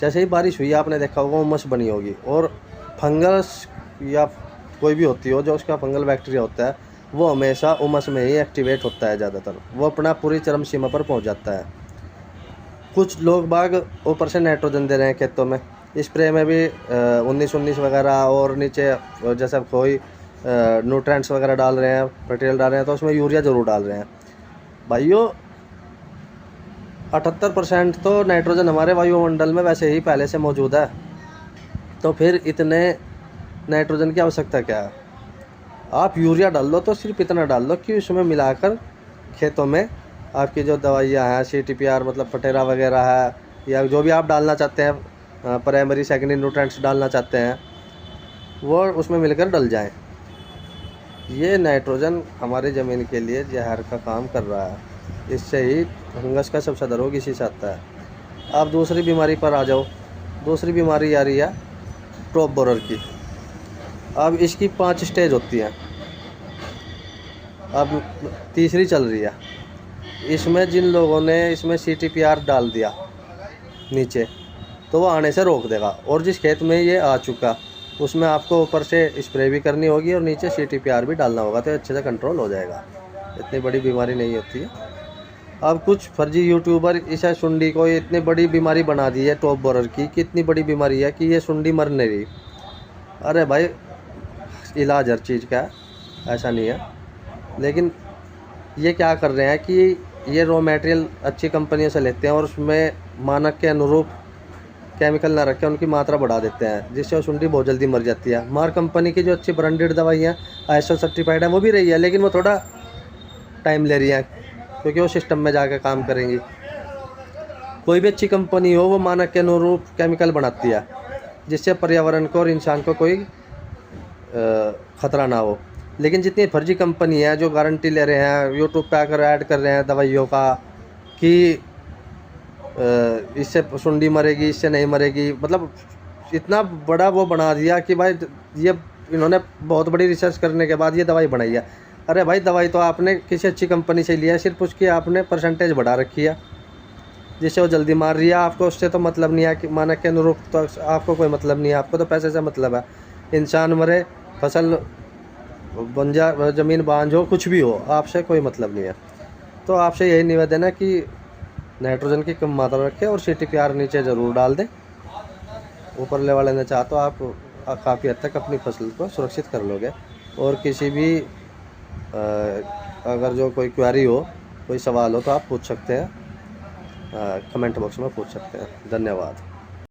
जैसे ही बारिश हुई आपने देखा होगा उमस बनी होगी, और फंगस या कोई भी होती हो जो उसका फंगल बैक्टीरिया होता है वो हमेशा उमस में ही एक्टिवेट होता है ज़्यादातर, वो अपना पूरी चरम सीमा पर पहुंच जाता है। कुछ लोग बाग ऊपर से नाइट्रोजन दे रहे हैं खेतों में, स्प्रे में भी 19-19 वगैरह, और नीचे जैसे कोई न्यूट्रेंट्स वगैरह डाल रहे हैं, फर्टिलाइजर डाल रहे हैं, तो उसमें यूरिया ज़रूर डाल रहे हैं। भाइयों 78% तो नाइट्रोजन हमारे वायुमंडल में वैसे ही पहले से मौजूद है, तो फिर इतने नाइट्रोजन की आवश्यकता क्या है। आप यूरिया डाल लो तो सिर्फ इतना डाल लो कि उसमें मिलाकर खेतों में आपकी जो दवाइयाँ हैं, CTPR मतलब फटेरा वगैरह है, या जो भी आप डालना चाहते हैं, प्राइमरी सेकेंडरी न्यूट्रेंट्स डालना चाहते हैं, वो उसमें मिलकर डल जाएं। ये नाइट्रोजन हमारी ज़मीन के लिए जहर का काम कर रहा है, इससे ही फंगस का सबसे ज़्यादा रोग इसी से आता है। अब दूसरी बीमारी पर आ जाओ। दूसरी बीमारी आ रही है टॉप बोरर की। अब इसकी 5 स्टेज होती हैं, अब तीसरी चल रही है। इसमें जिन लोगों ने इसमें CTPR डाल दिया नीचे, तो वो आने से रोक देगा, और जिस खेत में ये आ चुका उसमें आपको ऊपर से स्प्रे भी करनी होगी और नीचे CTPR भी डालना होगा, तो अच्छे से कंट्रोल हो जाएगा। इतनी बड़ी बीमारी नहीं होती है। अब कुछ फर्जी यूट्यूबर इस सुंडी को इतनी बड़ी बीमारी बना दी है टॉप बोरर की, कि इतनी बड़ी बीमारी है कि ये सुंडी मर नहीं रही। अरे भाई इलाज हर चीज़ का है, ऐसा नहीं है, लेकिन ये क्या कर रहे हैं कि ये रॉ मटेरियल अच्छी कंपनियों से लेते हैं और उसमें मानक के अनुरूप केमिकल ना रख के उनकी मात्रा बढ़ा देते हैं, जिससे वो सुंडी बहुत जल्दी मर जाती है। मार कंपनी की जो अच्छी ब्रांडेड दवाइयाँ ISO सर्टिफाइड है वो भी रही है, लेकिन वो थोड़ा टाइम ले रही है क्योंकि वो सिस्टम में जाकर काम करेंगी। कोई भी अच्छी कंपनी हो वो मानक के अनुरूप केमिकल बनाती है, जिससे पर्यावरण को और इंसान को कोई ख़तरा ना हो। लेकिन जितनी फर्जी कंपनी है जो गारंटी ले रहे हैं, यूट्यूब पे आकर ऐड कर रहे हैं दवाइयों का कि इससे सुंडी मरेगी, इससे नहीं मरेगी, मतलब इतना बड़ा वो बना दिया कि भाई ये इन्होंने बहुत बड़ी रिसर्च करने के बाद ये दवाई बनाई है। अरे भाई दवाई तो आपने किसी अच्छी कंपनी से लिया है, सिर्फ उसकी आपने परसेंटेज बढ़ा रखी है जिससे वो जल्दी मार रही है। आपको उससे तो मतलब नहीं है कि मानक के अनुरूप, तो आपको कोई मतलब नहीं है, आपको तो पैसे से मतलब है। इंसान मरे, फसल बंजर ज़मीन बांझ हो, कुछ भी हो, आपसे कोई मतलब नहीं है। तो आपसे यही निवेदन है कि नाइट्रोजन की कम मात्रा रखें और CTPR नीचे ज़रूर डाल दें। ऊपर लेवल लेना चाह तो आप काफ़ी हद तक अपनी फसल को सुरक्षित कर लोगे। और किसी भी अगर जो कोई क्वेरी हो, कोई सवाल हो, तो आप पूछ सकते हैं, कमेंट बॉक्स में पूछ सकते हैं। धन्यवाद।